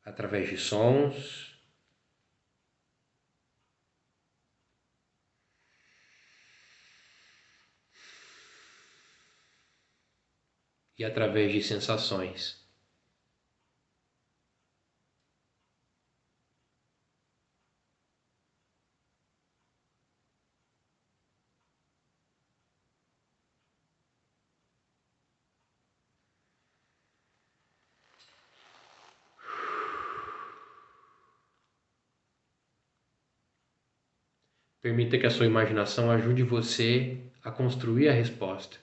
através de sons e através de sensações. Permita que a sua imaginação ajude você a construir a resposta.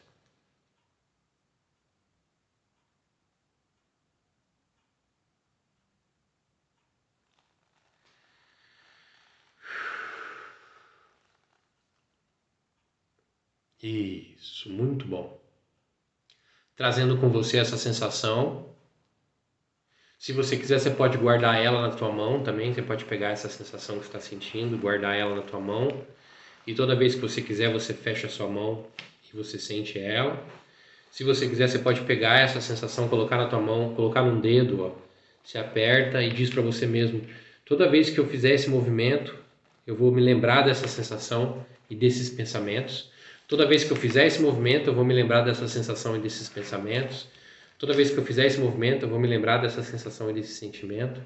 Isso, muito bom. Trazendo com você essa sensação. Se você quiser, você pode guardar ela na tua mão também. Você pode pegar essa sensação que você está sentindo, guardar ela na tua mão. E toda vez que você quiser, você fecha a sua mão e você sente ela. Se você quiser, você pode pegar essa sensação, colocar na tua mão, colocar num dedo, ó, se aperta e diz para você mesmo: toda vez que eu fizer esse movimento, eu vou me lembrar dessa sensação e desses pensamentos. Toda vez que eu fizer esse movimento, eu vou me lembrar dessa sensação e desses pensamentos. Toda vez que eu fizer esse movimento, eu vou me lembrar dessa sensação e desse sentimento,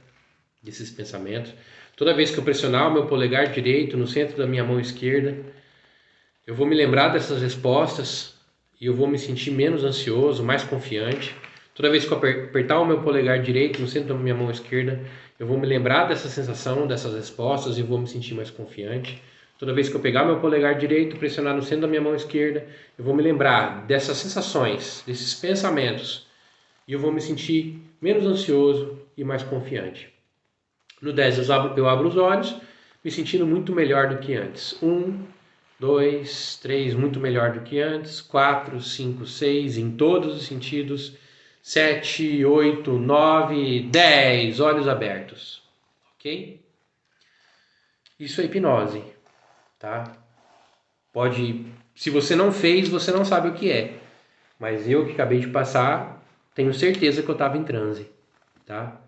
desses pensamentos. Toda vez que eu pressionar o meu polegar direito no centro da minha mão esquerda, eu vou me lembrar dessas respostas e eu vou me sentir menos ansioso, mais confiante. Toda vez que eu apertar o meu polegar direito no centro da minha mão esquerda, eu vou me lembrar dessa sensação, dessas respostas e vou me sentir mais confiante. Toda vez que eu pegar meu polegar direito e pressionar no centro da minha mão esquerda, eu vou me lembrar dessas sensações, desses pensamentos e eu vou me sentir menos ansioso e mais confiante. No 10 eu abro os olhos, me sentindo muito melhor do que antes. 1, 2, 3, muito melhor do que antes. 4, 5, 6, em todos os sentidos, 7, 8, 9, 10, olhos abertos. Ok? Isso é hipnose, tá? Pode, se você não fez, você não sabe o que é. Mas eu que acabei de passar, tenho certeza que eu estava em transe, tá?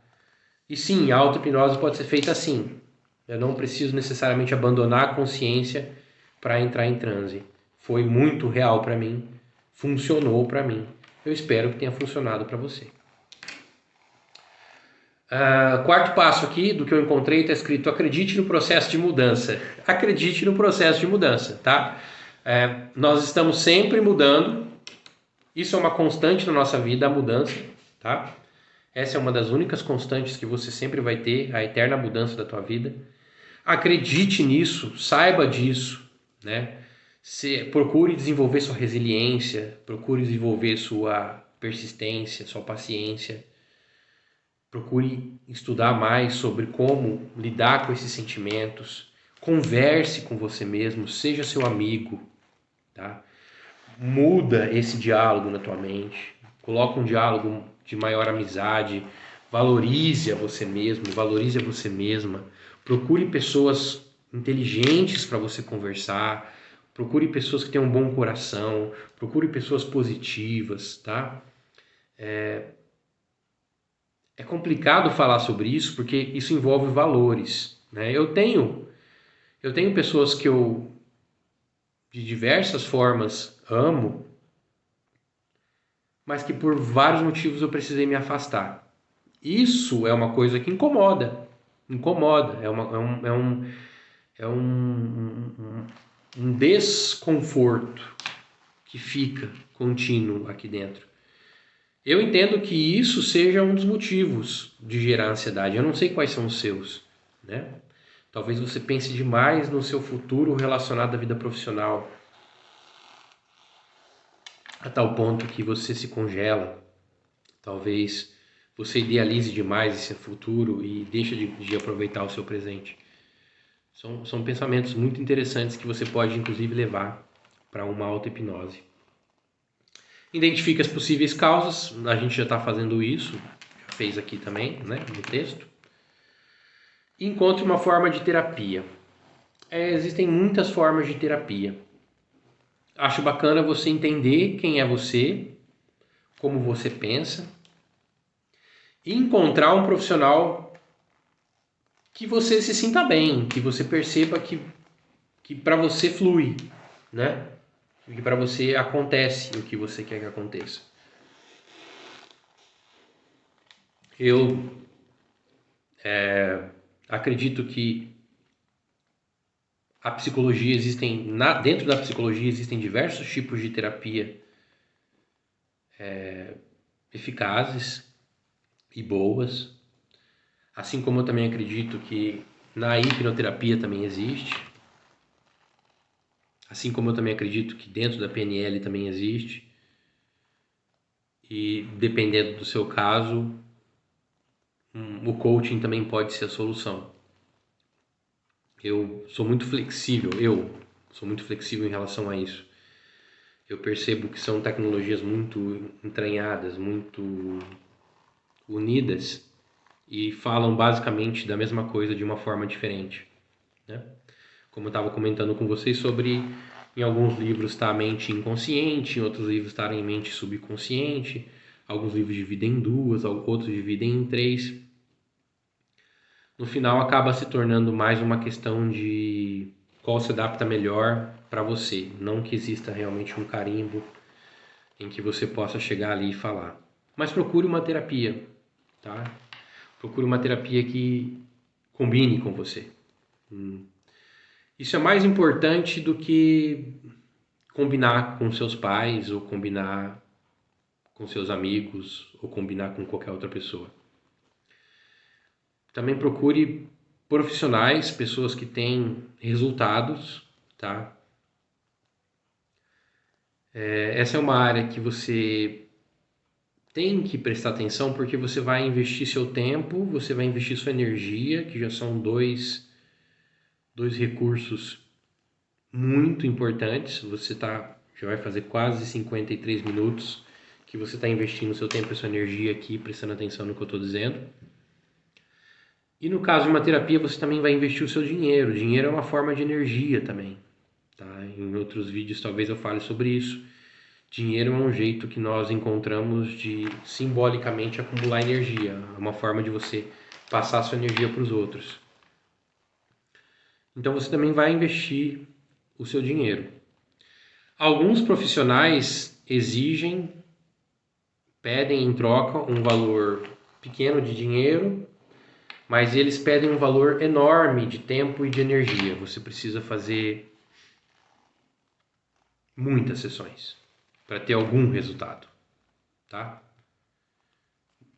E sim, a auto-hipnose pode ser feita assim. Eu não preciso necessariamente abandonar a consciência para entrar em transe. Foi muito real para mim, funcionou para mim. Eu espero que tenha funcionado para você. Quarto passo aqui, do que eu encontrei, está escrito: acredite no processo de mudança. Acredite no processo de mudança, tá? Nós estamos sempre mudando. Isso é uma constante na nossa vida, a mudança, tá? Essa é uma das únicas constantes que você sempre vai ter, a eterna mudança da tua vida. Acredite nisso, saiba disso, né? Procure desenvolver sua resiliência, procure desenvolver sua persistência, sua paciência. Procure estudar mais sobre como lidar com esses sentimentos. Converse com você mesmo, seja seu amigo, tá? Muda esse diálogo na tua mente. Coloca um diálogo de maior amizade. Valorize a você mesmo, valorize a você mesma. Procure pessoas inteligentes para você conversar. Procure pessoas que tenham um bom coração. Procure pessoas positivas, tá? É complicado falar sobre isso porque isso envolve valores, né? Eu tenho pessoas que eu de diversas formas amo, mas que por vários motivos eu precisei me afastar. Isso é uma coisa que incomoda, é um desconforto que fica contínuo aqui dentro. Eu entendo que isso seja um dos motivos de gerar ansiedade. Eu não sei quais são os seus, né? Talvez você pense demais no seu futuro relacionado à vida profissional, a tal ponto que você se congela. Talvez você idealize demais esse futuro e deixa de aproveitar o seu presente. São pensamentos muito interessantes que você pode, inclusive, levar para uma auto-hipnose. Identifique as possíveis causas, a gente já está fazendo isso, já fez aqui também, né, no texto. E encontre uma forma de terapia. Existem muitas formas de terapia. Acho bacana você entender quem é você, como você pensa, e encontrar um profissional que você se sinta bem, que você perceba que para você flui, né? Que para você acontece o que você quer que aconteça. Eu acredito que a psicologia dentro da psicologia existem diversos tipos de terapia eficazes e boas, assim como eu também acredito que na hipnoterapia também existe, assim como eu também acredito que dentro da PNL também existe, e dependendo do seu caso, o coaching também pode ser a solução. Eu sou muito flexível em relação a isso. Eu percebo que são tecnologias muito entranhadas, muito unidas e falam basicamente da mesma coisa de uma forma diferente, né? Como eu estava comentando com vocês sobre, em alguns livros está a mente inconsciente, em outros livros está em mente subconsciente, alguns livros dividem em duas, outros dividem em três. No final acaba se tornando mais uma questão de qual se adapta melhor para você, não que exista realmente um carimbo em que você possa chegar ali e falar. Mas procure uma terapia, tá? Procure uma terapia que combine com você. Isso é mais importante do que combinar com seus pais, ou combinar com seus amigos, ou combinar com qualquer outra pessoa. Também procure profissionais, pessoas que têm resultados, tá? Essa é uma área que você tem que prestar atenção, porque você vai investir seu tempo, você vai investir sua energia, que já são dois recursos muito importantes. Já vai fazer quase 53 minutos que você está investindo o seu tempo e sua energia aqui, prestando atenção no que eu estou dizendo. E no caso de uma terapia, você também vai investir o seu dinheiro. O dinheiro é uma forma de energia também. Tá? Em outros vídeos talvez eu fale sobre isso. Dinheiro é um jeito que nós encontramos de simbolicamente acumular energia. É uma forma de você passar a sua energia para os outros. Então você também vai investir o seu dinheiro. Alguns profissionais pedem em troca um valor pequeno de dinheiro, mas eles pedem um valor enorme de tempo e de energia. Você precisa fazer muitas sessões para ter algum resultado, tá?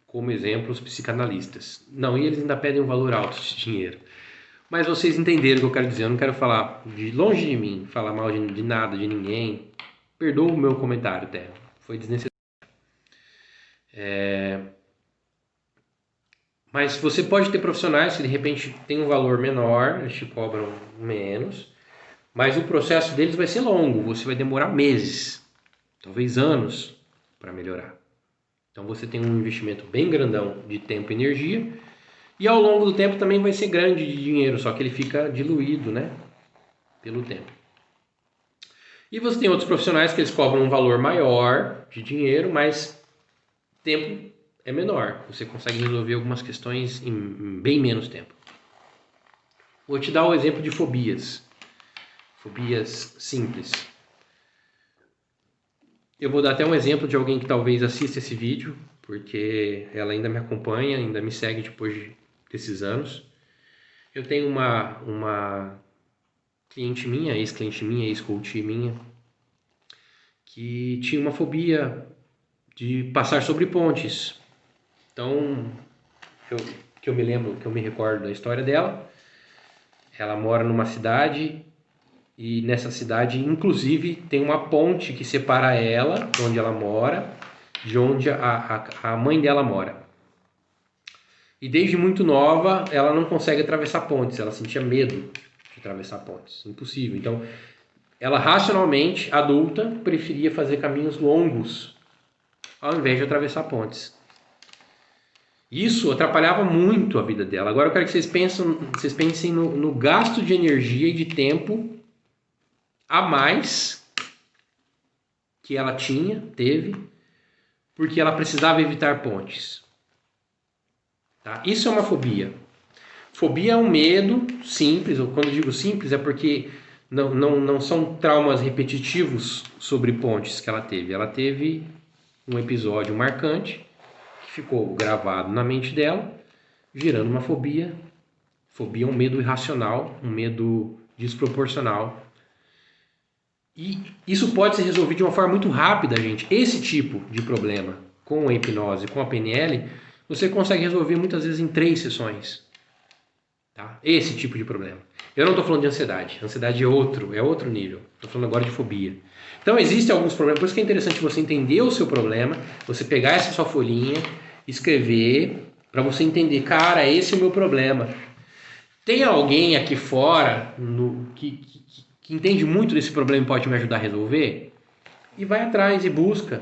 Como exemplo, os psicanalistas. Não, e eles ainda pedem um valor alto de dinheiro. Mas vocês entenderam o que eu quero dizer. Eu não quero falar de longe de mim, falar mal de nada, de ninguém. Perdoa o meu comentário até. Foi desnecessário. Mas você pode ter profissionais que de repente têm um valor menor, eles te cobram menos, mas o processo deles vai ser longo. Você vai demorar meses, talvez anos, para melhorar. Então você tem um investimento bem grandão de tempo e energia. E ao longo do tempo também vai ser grande de dinheiro, só que ele fica diluído, né? Pelo tempo. E você tem outros profissionais que eles cobram um valor maior de dinheiro, mas tempo é menor. Você consegue resolver algumas questões em bem menos tempo. Vou te dar o exemplo de fobias. Fobias simples. Eu vou dar até um exemplo de alguém que talvez assista esse vídeo, porque ela ainda me acompanha, ainda me segue depois desses anos. Eu tenho uma cliente minha, ex-cliente minha, ex-coach minha, que tinha uma fobia de passar sobre pontes. Então, que eu me recordo da história dela, ela mora numa cidade e nessa cidade, inclusive, tem uma ponte que separa ela, onde ela mora, de onde a mãe dela mora. E desde muito nova, ela não consegue atravessar pontes, ela sentia medo de atravessar pontes, impossível. Então, ela racionalmente, adulta, preferia fazer caminhos longos, ao invés de atravessar pontes. Isso atrapalhava muito a vida dela. Agora eu quero que vocês pensem no gasto de energia e de tempo a mais que ela teve, porque ela precisava evitar pontes. Tá? Isso é uma fobia. Fobia é um medo simples, ou quando eu digo simples é porque não são traumas repetitivos sobre pontes que ela teve. Ela teve um episódio marcante que ficou gravado na mente dela, gerando uma fobia. Fobia é um medo irracional, um medo desproporcional. E isso pode ser resolvido de uma forma muito rápida, gente. Esse tipo de problema, com a hipnose, com a PNL, você consegue resolver muitas vezes em 3 sessões. Tá? Esse tipo de problema. Eu não estou falando de ansiedade. Ansiedade é outro nível. Estou falando agora de fobia. Então existem alguns problemas. Por isso que é interessante você entender o seu problema, você pegar essa sua folhinha, escrever, para você entender, cara, esse é o meu problema. Tem alguém aqui fora que entende muito desse problema e pode me ajudar a resolver? E vai atrás e busca.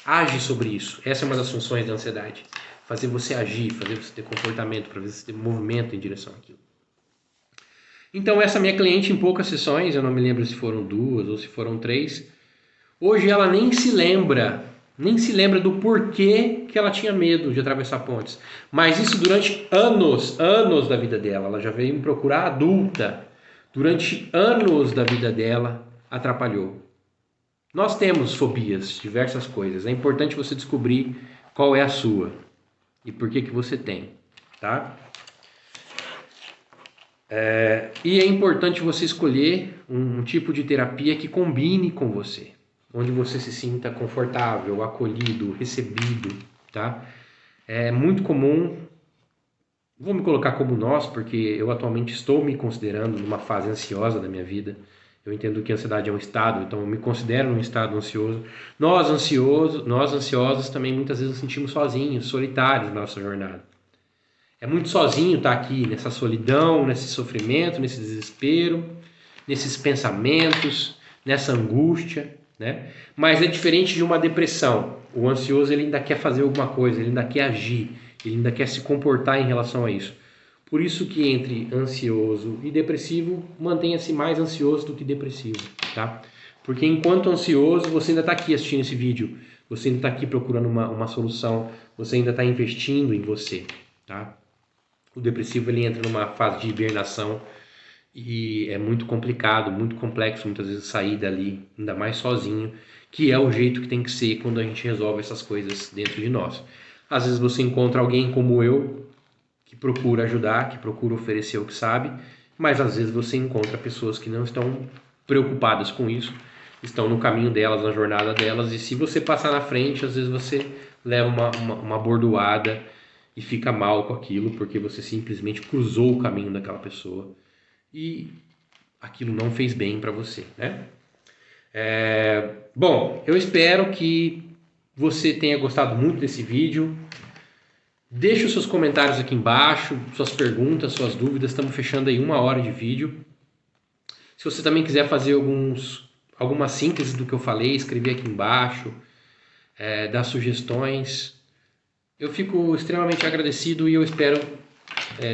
Age sobre isso. Essa é uma das funções da ansiedade. Fazer você agir, fazer você ter comportamento, para você ter movimento em direção àquilo. Então essa minha cliente, em poucas sessões, eu não me lembro se foram 2 ou se foram 3, hoje ela nem se lembra do porquê que ela tinha medo de atravessar pontes. Mas isso durante anos da vida dela. Ela já veio me procurar adulta. Durante anos da vida dela, atrapalhou. Nós temos fobias, diversas coisas. É importante você descobrir qual é a sua e por que você tem, tá? E é importante você escolher um tipo de terapia que combine com você, onde você se sinta confortável, acolhido, recebido, tá? É muito comum, vou me colocar como nós, porque eu atualmente estou me considerando numa fase ansiosa da minha vida. Eu entendo que a ansiedade é um estado, então eu me considero num estado ansioso. Nós ansiosos também muitas vezes nos sentimos sozinhos, solitários na nossa jornada. É muito sozinho estar aqui nessa solidão, nesse sofrimento, nesse desespero, nesses pensamentos, nessa angústia. né? Mas é diferente de uma depressão. O ansioso ele ainda quer fazer alguma coisa, ele ainda quer agir, ele ainda quer se comportar em relação a isso. Por isso que entre ansioso e depressivo, mantenha-se mais ansioso do que depressivo, tá? Porque enquanto ansioso, você ainda está aqui assistindo esse vídeo, você ainda está aqui procurando uma solução, você ainda está investindo em você, tá? O depressivo ele entra numa fase de hibernação e é muito complicado, muito complexo muitas vezes sair dali, ainda mais sozinho, que é o jeito que tem que ser quando a gente resolve essas coisas dentro de nós. Às vezes você encontra alguém como eu, que procura ajudar, que procura oferecer o que sabe, mas às vezes você encontra pessoas que não estão preocupadas com isso, estão no caminho delas, na jornada delas, e se você passar na frente, às vezes você leva uma bordoada e fica mal com aquilo, porque você simplesmente cruzou o caminho daquela pessoa e aquilo não fez bem para você, né? Bom, eu espero que você tenha gostado muito desse vídeo. Deixe os seus comentários aqui embaixo, suas perguntas, suas dúvidas. Estamos fechando aí 1 hora de vídeo. Se você também quiser fazer alguma síntese do que eu falei, escrever aqui embaixo, dar sugestões. Eu fico extremamente agradecido e eu espero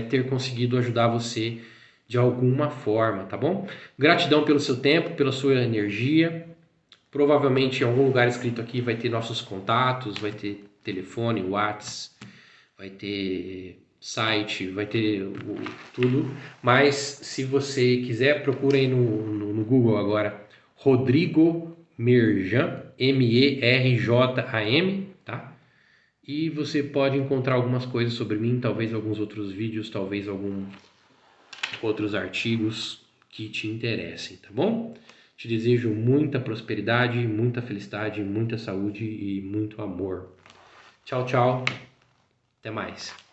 ter conseguido ajudar você de alguma forma, tá bom? Gratidão pelo seu tempo, pela sua energia. Provavelmente em algum lugar escrito aqui vai ter nossos contatos, vai ter telefone, WhatsApp, vai ter site, vai ter tudo. Mas se você quiser, procura aí no Google agora Rodrigo Merjam, Merjam, tá? E você pode encontrar algumas coisas sobre mim, talvez alguns outros vídeos, talvez alguns outros artigos que te interessem, tá bom? Te desejo muita prosperidade, muita felicidade, muita saúde e muito amor. Tchau, tchau. Até mais.